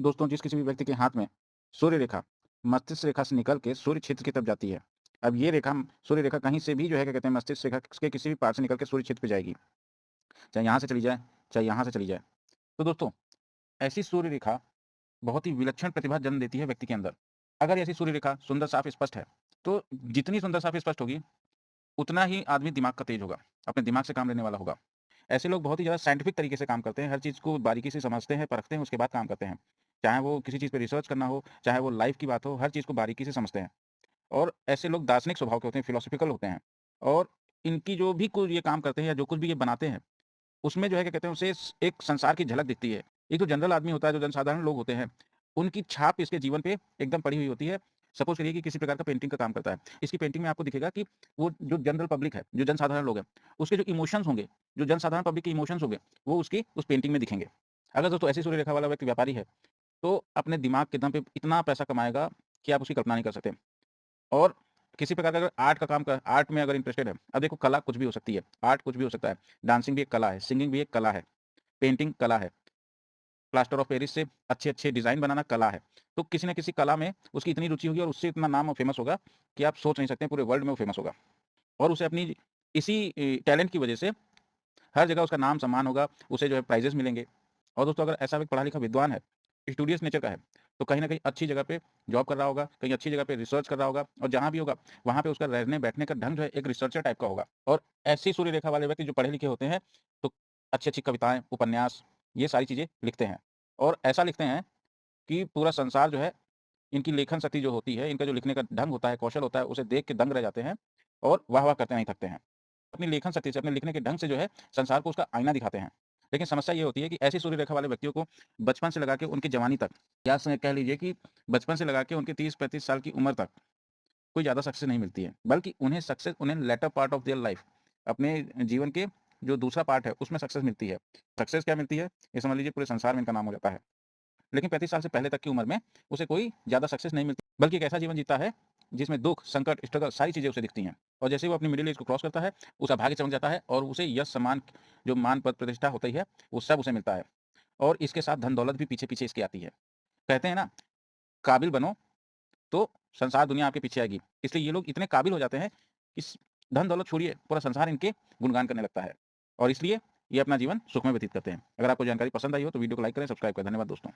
दोस्तों, जिस किसी भी व्यक्ति के हाथ में सूर्य रेखा मस्तिष्क रेखा से निकल के सूर्य क्षेत्र की तरफ जाती है। अब ये रेखा सूर्य रेखा कहीं से भी जो है क्या कहते हैं मस्तिष्क रेखा के किसी भी पार्ट से निकल के सूर्य क्षेत्र पे जाएगी। चाहे यहाँ से चली जाए, चाहे यहाँ से चली जाए। तो दोस्तों, ऐसी सूर्य रेखा बहुत ही विलक्षण प्रतिभा जन्म देती है व्यक्ति के अंदर। अगर ऐसी सूर्य रेखा सुंदर, साफ, स्पष्ट है, तो जितनी सुंदर, साफ, स्पष्ट होगी, उतना ही आदमी दिमाग का तेज होगा, अपने दिमाग से काम लेने वाला होगा। ऐसे लोग बहुत ही ज़्यादा साइंटिफिक तरीके से काम करते हैं, हर चीज़ को बारीकी से समझते हैं, परखते हैं, उसके बाद काम करते हैं। चाहे वो किसी चीज़ पे रिसर्च करना हो, चाहे वो लाइफ़ की बात हो, हर चीज़ को बारीकी से समझते हैं। और ऐसे लोग दार्शनिक स्वभाव के होते हैं, फिलॉसॉफिकल होते हैं। और इनकी जो भी कोई ये काम करते हैं या जो कुछ भी ये बनाते हैं, उसमें जो है क्या कहते हैं उसे एक संसार की झलक दिखती है। एक जो जनरल आदमी होता है, जो जनसाधारण लोग होते हैं, उनकी छाप इसके जीवन पे एकदम पड़ी हुई होती है। सपोज़ करिए कि किसी प्रकार का पेंटिंग का काम करता है। इसकी पेंटिंग में आपको दिखेगा कि वो जो जनरल पब्लिक है, जो जनसाधारण लोग हैं, उसके जो इमोशंस होंगे, जो जनसाधारण पब्लिक के इमोशंस होंगे, वो उसकी उस पेंटिंग में दिखेंगे। अगर दोस्तों ऐसी सूर्य रेखा वाला व्यक्ति व्यापारी है, तो अपने दिमाग के दम पे इतना पैसा कमाएगा कि आप उसकी कल्पना नहीं कर सकते। और किसी प्रकार का अगर आर्ट में अगर इंटरेस्टेड है, अब देखो कला कुछ भी हो सकती है, आर्ट कुछ भी हो सकता है, डांसिंग भी एक कला है, सिंगिंग भी एक कला है, पेंटिंग कला है, प्लास्टर ऑफ पेरिस से अच्छे-अच्छे डिज़ाइन बनाना कला है। तो किसी न किसी कला में उसकी इतनी रुचि होगी और उससे इतना नाम और फ़ेमस होगा कि आप सोच नहीं सकते पूरे वर्ल्ड में वो फ़ेमस होगा। और उसे अपनी इसी टैलेंट की वजह से हर जगह उसका नाम-सम्मान होगा, उसे जो है प्राइज़ेज़ मिलेंगे। और दोस्तों अगर ऐसा व्यक्ति पढ़ा-लिखा विद्वान है, स्टूडियस नेचर का है, तो कहीं न कहीं अच्छी जगह पे जॉब कर रहा होगा, कहीं अच्छी जगह पे रिसर्च कर रहा होगा और जहाँ भी होगा, वहाँ पे उसका रहने-बैठने का ढंग जो है एक रिसर्चर टाइप का होगा। और ऐसी सूर्य रेखा वाले व्यक्ति जो पढ़े-लिखे होते हैं, तो अच्छी-अच्छी कविताएँ, उपन्यास, ये सारी चीज़ें लिखते हैं। और ऐसा लिखते हैं कि पूरा संसार जो है, इनकी लेखन शक्ति जो होती है, इनका जो लिखने का ढंग होता है, कौशल होता है, उसे देख के दंग रह जाते हैं और वाह-वाह करते नहीं थकते हैं। अपनी लेखन शक्ति से, अपने लिखने के ढंग से जो है, संसार को उसका आईना दिखाते हैं। लेकिन समस्या ये होती है कि ऐसी सूर्य रेखा वाले व्यक्तियों को बचपन से लगा के उनकी जवानी तक, या स कह लीजिए कि बचपन से लगा के उनके 30-35 साल की उम्र तक कोई ज़्यादा सक्सेस नहीं मिलती है। बल्कि उन्हें later part of their life, अपने जीवन के जो दूसरा पार्ट है, उसमें सक्सेस मिलती है। सक्सेस क्या मिलती है? ये समझ लीजिए पूरे संसार में इनका नाम हो जाता है। लेकिन 35 साल से पहले तक की उम्र में उसे कोई ज़्यादा सक्सेस नहीं मिलती, बल्कि एक ऐसा जीवन जीता है जिसमें दुःख, संकट, स्ट्रगल सारी चीज़ें उसे दिखती हैं। और जैसे ही वो अपनी मिडल एज को क्रॉस करता है, उसका भाग्य चमक जाता है और उसे यश, सम्मान, जो मान, पद, प्रतिष्ठा होती है, वो सब उसे मिलता है। और इसके साथ धन-दौलत भी पीछे-पीछे इसके आती है। कहते हैं ना, काबिल बनो तो संसार दुनिया आपके पीछे आएगी। इसलिए ये लोग इतने काबिल हो जाते हैं कि धन-दौलत छोड़िए, पूरा संसार इनके गुणगान करने लगता है। और इसलिए ये अपना जीवन सुख में व्यतीत करते हैं। अगर आपको जानकारी पसंद आई हो तो वीडियो को लाइक करें, सब्सक्राइब करें। धन्यवाद दोस्तों।